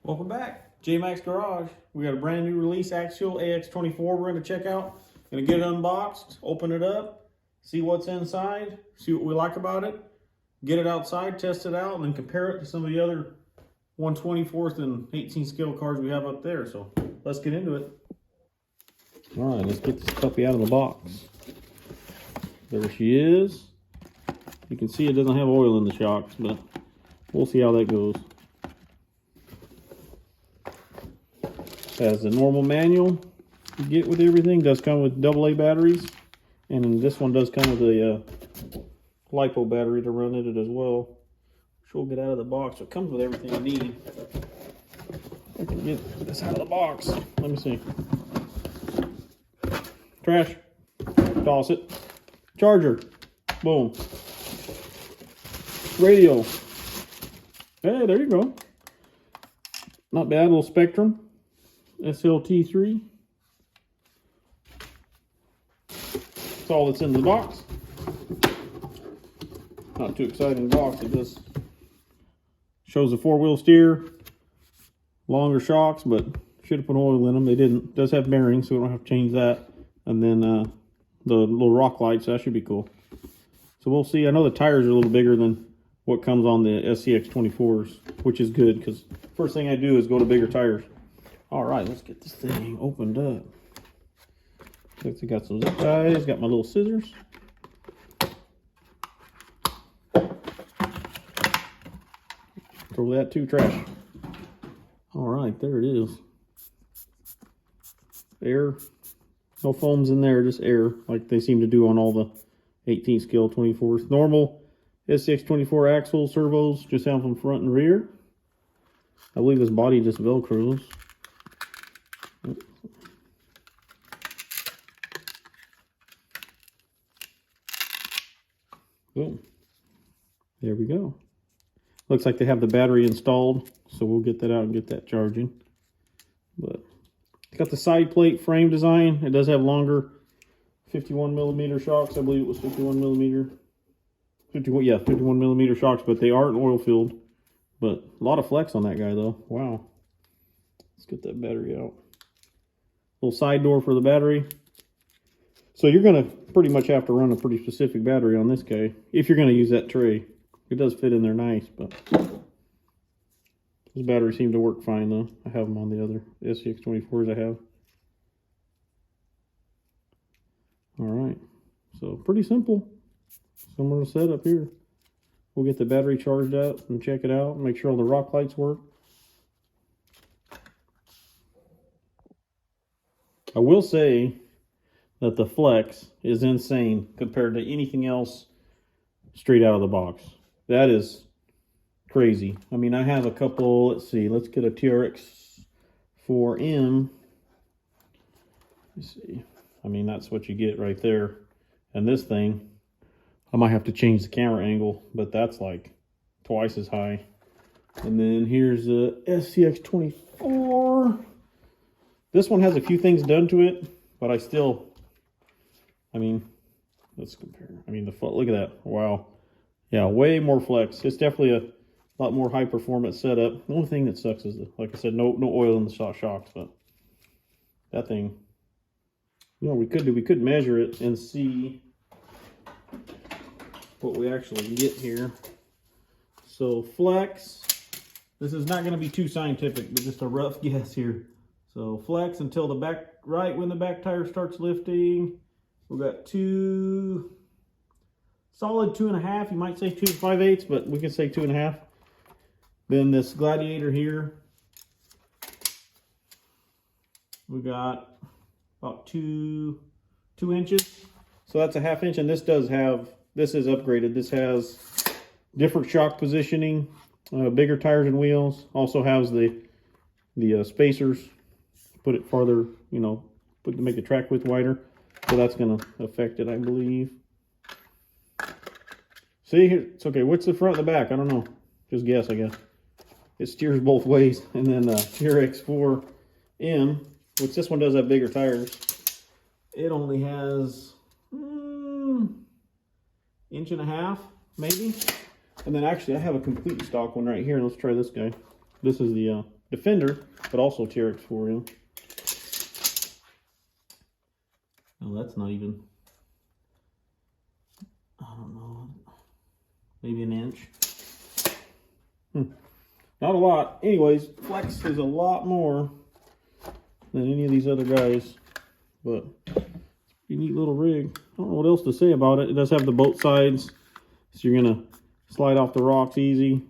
Welcome back, J-Max Garage. We got a brand new release, Axial AX24. We're going to check out. Going to get it unboxed, open it up, see what's inside, see what we like about it, get it outside, test it out, and then compare it to some of the other 1/24th and 18 scale cars we have up there. So let's get into it. All right, let's get this puppy out of the box. There she is. You can see it doesn't have oil in the shocks, but we'll see how that goes. Has the normal manual you get with everything. Does come with AA batteries, and this one does come with a LiPo battery to run it as well, which we'll get out of the box. So it comes with everything you need. I can get this out of the box. Let me see. Trash. Toss it. Charger. Boom. Radio. Hey, there you go. Not bad. Little Spectrum. SLT3. That's all that's in the box. Not too exciting box. It just shows a 4-wheel steer, longer shocks, but should have put oil in them. They didn't. It does have bearings, so we don't have to change that. And then the little rock lights, that should be cool. So we'll see. I know the tires are a little bigger than what comes on the SCX24s, which is good because first thing I do is go to bigger tires. All right, let's get this thing opened up. Looks like I got some zip ties, got my little scissors. Throw that too, trash. All right, there it is. Air, no foams in there, just air, like they seem to do on all the 18 scale 24s. Normal SCX24 axle servos, just have them front and rear. I believe this body just Velcros. Boom. There we go. Looks like they have the battery installed, so we'll get that out and get that charging. But it's got the side plate frame design. It does have longer 51 millimeter shocks. I believe it was 51 millimeter. 51 millimeter shocks, but they aren't oil filled. But a lot of flex on that guy though. Wow. Let's get that battery out. Little side door for the battery. So you're going to pretty much have to run a pretty specific battery on this guy if you're going to use that tray. It does fit in there nice, but those batteries seem to work fine though. I have them on the other SCX24s I have. All right, so pretty simple. Similar setup here. We'll get the battery charged up and check it out and make sure all the rock lights work. I will say that the flex is insane compared to anything else straight out of the box. That is crazy. I mean, I have a couple, let's see, let's get a TRX4M. Let's see. I mean, that's what you get right there. And this thing, I might have to change the camera angle, but that's like twice as high. And then here's the SCX24. This one has a few things done to it, but I mean, let's compare. I mean, look at that. Wow. Yeah, way more flex. It's definitely a lot more high performance setup. The only thing that sucks is, like I said, no oil in the shocks, but that thing, you know, we could measure it and see what we actually get here. So flex, this is not going to be too scientific, but just a rough guess here. So flex until the back, right when the back tire starts lifting. We've got solid 2.5. You might say 2 5/8, but we can say 2.5. Then this Gladiator here, we got about 2 inches. So that's a 1/2 inch, and this is upgraded. This has different shock positioning, bigger tires and wheels. Also has the spacers, put it farther, you know, to make the track width wider. So that's going to affect it, I believe. See, here, it's okay. What's the front and the back? I don't know. Just guess, I guess. It steers both ways. And then the TRX4M, which this one does have bigger tires. It only has 1.5 inches, maybe. And then actually, I have a complete stock one right here. Let's try this guy. This is the Defender, but also TRX4M. Oh, that's not even, I don't know, maybe an inch. Not a lot. Anyways, Flex is a lot more than any of these other guys, but it's a neat little rig. I don't know what else to say about it. It does have the both sides, so you're gonna slide off the rocks easy.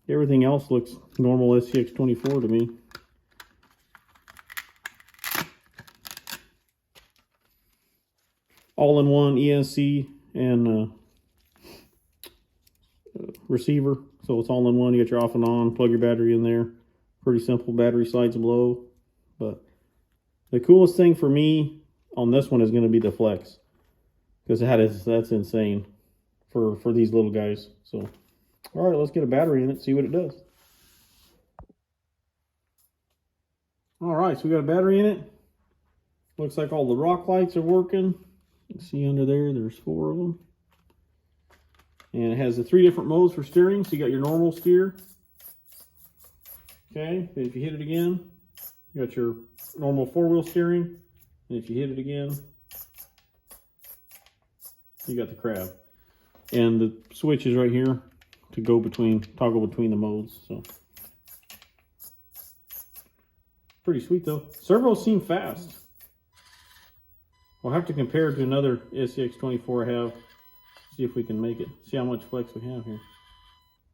Everything else looks normal SCX24 to me. All-in-one ESC and receiver, so it's all in one. You get your off and on, plug your battery in there. Pretty simple. Battery slides below. But the coolest thing for me on this one is going to be the Flex, because that's insane for these little guys. So all right, let's get a battery in it, see what it does. All right, so we got a battery in it. Looks like all the rock lights are working. You can see under there, there's 4 of them. And it has the 3 different modes for steering. So you got your normal steer. Okay, and if you hit it again, you got your normal 4-wheel steering. And if you hit it again, you got the crab. And the switch is right here to go between, toggle between the modes. So pretty sweet though. Servos seem fast. We'll have to compare it to another SCX24 I have. See if we can make it. See how much flex we have here.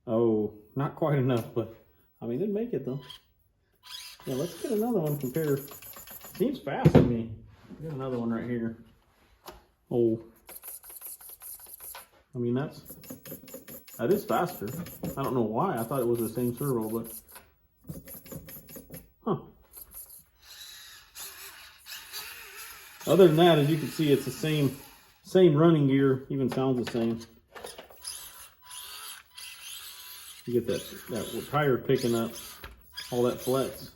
Oh, not quite enough, but I mean, it'd make it though. Yeah, let's get another one compare. Seems fast to me. Get another one right here. Oh, I mean, that is faster. I don't know why. I thought it was the same servo, but huh. Other than that, as you can see, it's the same running gear. Even sounds the same. You get that tire picking up all that flex.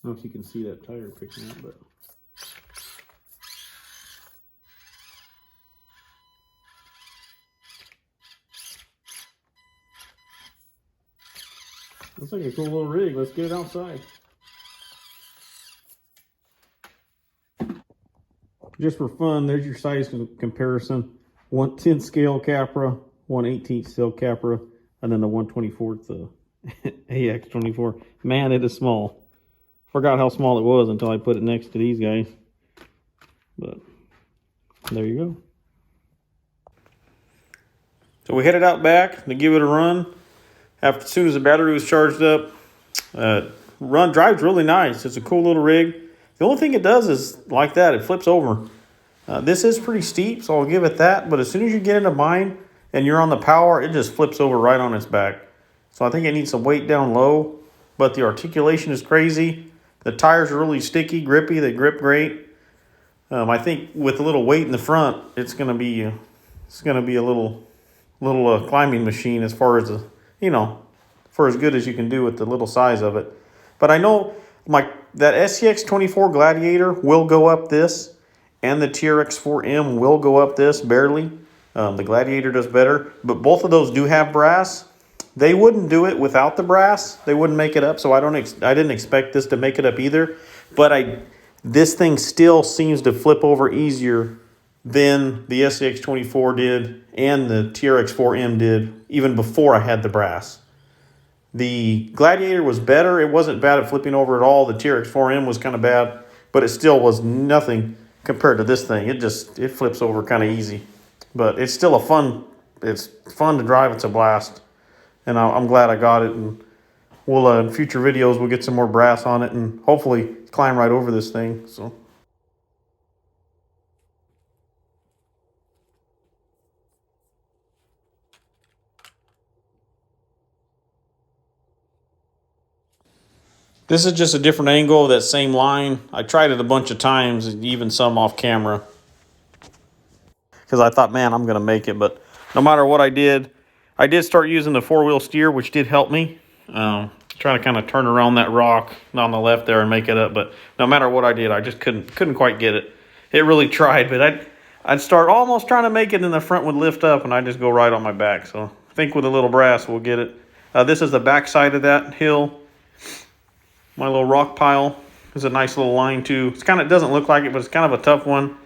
I don't know if you can see that tire picking up, but looks like a cool little rig. Let's get it outside. Just for fun, there's your size comparison. 1/10 scale Capra, 1/18 scale Capra, and then the 1/24 AX24. Man, it is small. Forgot how small it was until I put it next to these guys. But there you go. So we headed out back to give it a run. As soon as the battery was charged up, drives really nice. It's a cool little rig. The only thing it does is like that, it flips over. This is pretty steep, so I'll give it that. But as soon as you get into mine and you're on the power, it just flips over right on its back. So I think it needs some weight down low, but the articulation is crazy. The tires are really sticky, grippy. They grip great. I think with a little weight in the front, it's gonna be a little climbing machine as far as for as good as you can do with the little size of it. But I know that SCX24 Gladiator will go up this, and the TRX4M will go up this barely. The Gladiator does better, but both of those do have brass. They wouldn't do it without the brass. They wouldn't make it up, so I didn't expect this to make it up either. But this thing still seems to flip over easier than the SCX24 did and the TRX4M did, even before I had the brass. The Gladiator was better. It wasn't bad at flipping over at all. The TRX4M was kind of bad, but it still was nothing compared to this thing. It flips over kind of easy. But it's still it's fun to drive. It's a blast. And I'm glad I got it. And we'll in future videos, we'll get some more brass on it and hopefully climb right over this thing. So. This is just a different angle of that same line. I tried it a bunch of times, even some off camera, because I thought, man, I'm going to make it. But no matter what I did start using the 4-wheel steer, which did help me. Try to kind of turn around that rock on the left there and make it up. But no matter what I did, I just couldn't quite get it. It really tried, but I'd start almost trying to make it and the front would lift up and I'd just go right on my back. So I think with a little brass we'll get it. This is the back side of that hill. My little rock pile is a nice little line too. It's it doesn't look like it, but it's kind of a tough one.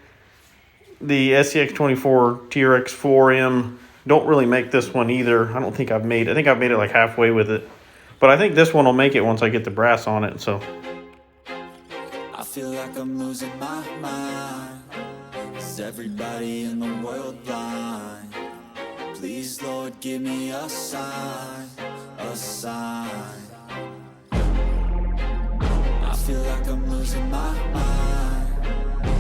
The SCX24 TRX4M don't really make this one either. I think I've made it like halfway with it. But I think this one will make it once I get the brass on it. So I feel like I'm losing my mind. Is everybody in the world blind? Please, Lord, give me a sign, a sign. I feel like I'm losing my mind.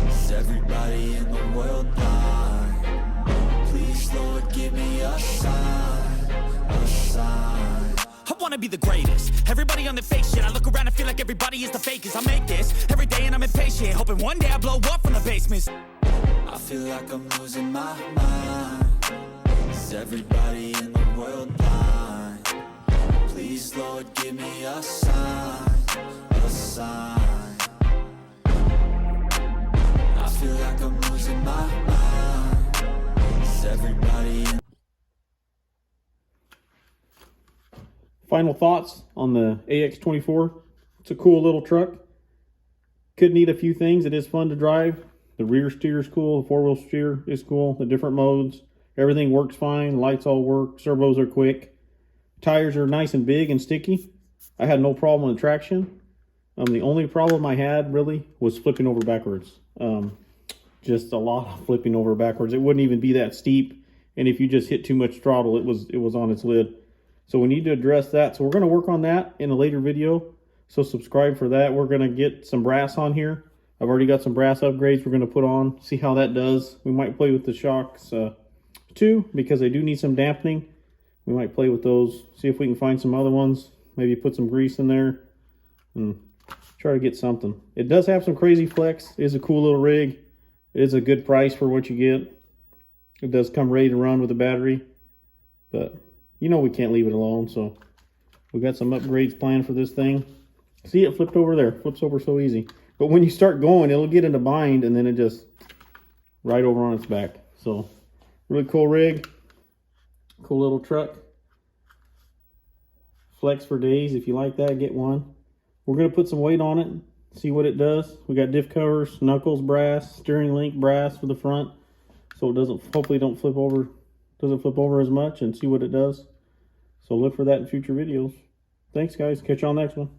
Is everybody in the world blind? Please, Lord, give me a sign, a sign. I wanna be the greatest. Everybody on the fake shit. I look around and feel like everybody is the fakest. I make this every day and I'm impatient, hoping one day I blow up from the basement. I feel like I'm losing my mind. Is everybody in the world blind? Please, Lord, give me a sign, a sign. I feel like I'm losing my mind. Is everybody in... Final thoughts on the AX24. It's a cool little truck. Could need a few things. It is fun to drive. The rear steer is cool. The four-wheel steer is cool. The different modes. Everything works fine. Lights all work. Servos are quick. Tires are nice and big and sticky. I had no problem with traction. The only problem I had really was flipping over backwards. Just a lot of flipping over backwards. It wouldn't even be that steep. And if you just hit too much throttle, it was on its lid. So we need to address that. So we're going to work on that in a later video. So subscribe for that. We're going to get some brass on here. I've already got some brass upgrades we're going to put on. See how that does. We might play with the shocks too, because they do need some dampening. We might play with those. See if we can find some other ones. Maybe put some grease in there and try to get something. It does have some crazy flex. It is a cool little rig. It is a good price for what you get. It does come ready to run with a battery. But you know we can't leave it alone, so we got some upgrades planned for this thing. See, it flipped over there. Flips over so easy. But when you start going, it'll get into bind, and then it just right over on its back. So, really cool rig. Cool little truck. Flex for days. If you like that, get one. We're going to put some weight on it, see what it does. We got diff covers, knuckles brass, steering link brass for the front, so it doesn't, hopefully don't flip over. Doesn't flip over as much, and see what it does. So look for that in future videos. Thanks, guys. Catch you on the next one.